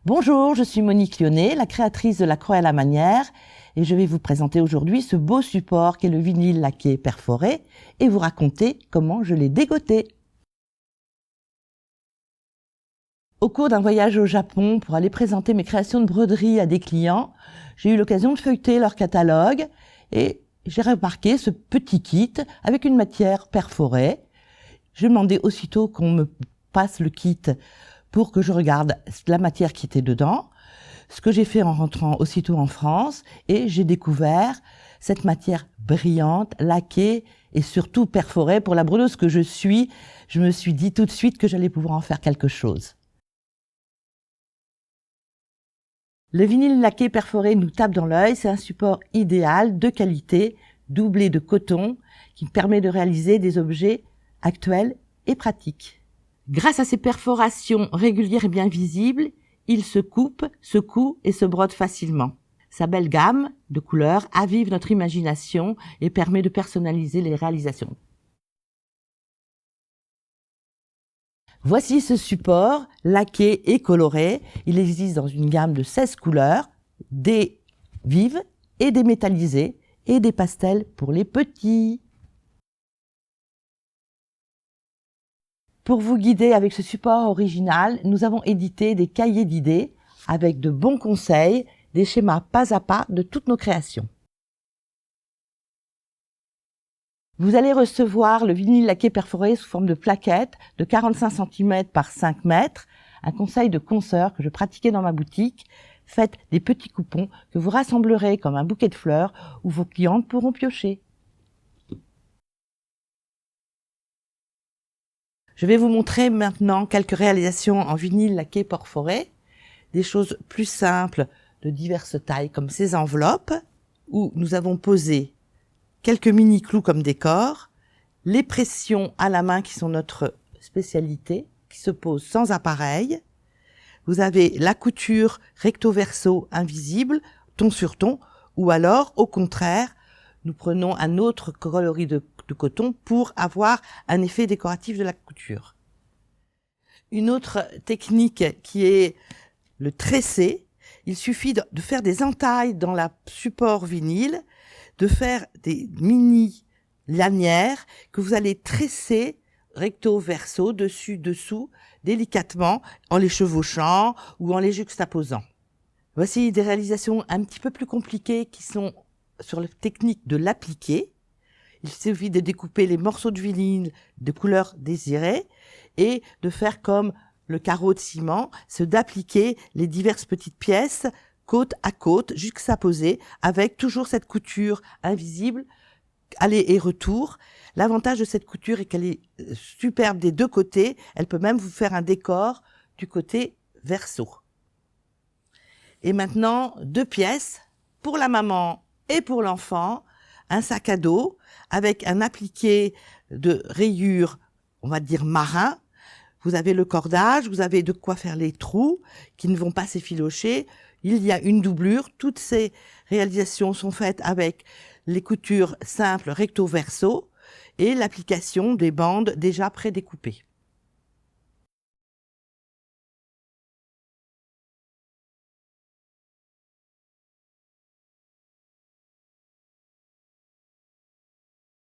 Bonjour, je suis Monique Lyonnais, la créatrice de La Croix à la Manière, et je vais vous présenter aujourd'hui ce beau support qu'est le vinyle laqué perforé et vous raconter comment je l'ai dégoté. Au cours d'un voyage au Japon pour aller présenter mes créations de broderie à des clients, j'ai eu l'occasion de feuilleter leur catalogue et j'ai remarqué ce petit kit avec une matière perforée. J'ai demandé aussitôt qu'on me passe le kit pour que je regarde la matière qui était dedans, ce que j'ai fait en rentrant aussitôt en France, et j'ai découvert cette matière brillante, laquée et surtout perforée. Pour la brodeuse que je suis, je me suis dit tout de suite que j'allais pouvoir en faire quelque chose. Le vinyle laqué perforé nous tape dans l'œil, c'est un support idéal, de qualité, doublé de coton, qui permet de réaliser des objets actuels et pratiques. Grâce à ses perforations régulières et bien visibles, il se coupe, se coud et se brode facilement. Sa belle gamme de couleurs avive notre imagination et permet de personnaliser les réalisations. Voici ce support laqué et coloré. Il existe dans une gamme de 16 couleurs, des vives et des métallisées et des pastels pour les petits. Pour vous guider avec ce support original, nous avons édité des cahiers d'idées avec de bons conseils, des schémas pas à pas de toutes nos créations. Vous allez recevoir le vinyle laqué perforé sous forme de plaquette de 45 cm par 5 mètres, un conseil de consoeur que je pratiquais dans ma boutique. Faites des petits coupons que vous rassemblerez comme un bouquet de fleurs où vos clientes pourront piocher. Je vais vous montrer maintenant quelques réalisations en vinyle laqué perforé, des choses plus simples de diverses tailles comme ces enveloppes où nous avons posé quelques mini clous comme décor, les pressions à la main qui sont notre spécialité, qui se posent sans appareil. Vous avez la couture recto verso invisible, ton sur ton, ou alors au contraire, nous prenons un autre coloris de coton pour avoir un effet décoratif de la couture. Une autre technique qui est le tressé. Il suffit de faire des entailles dans la support vinyle, de faire des mini lanières que vous allez tresser recto verso, dessus, dessous, délicatement, en les chevauchant ou en les juxtaposant. Voici des réalisations un petit peu plus compliquées qui sont sur la technique de l'appliquer. Il suffit de découper les morceaux de vinyle de couleur désirée et de faire comme le carreau de ciment, c'est d'appliquer les diverses petites pièces côte à côte, juxtaposées, avec toujours cette couture invisible, aller et retour. L'avantage de cette couture est qu'elle est superbe des deux côtés. Elle peut même vous faire un décor du côté verso. Et maintenant, 2 pièces pour la maman et pour l'enfant, un sac à dos avec un appliqué de rayures, on va dire marin. Vous avez le cordage, vous avez de quoi faire les trous qui ne vont pas s'effilocher. Il y a une doublure. Toutes ces réalisations sont faites avec les coutures simples recto verso et l'application des bandes déjà prédécoupées.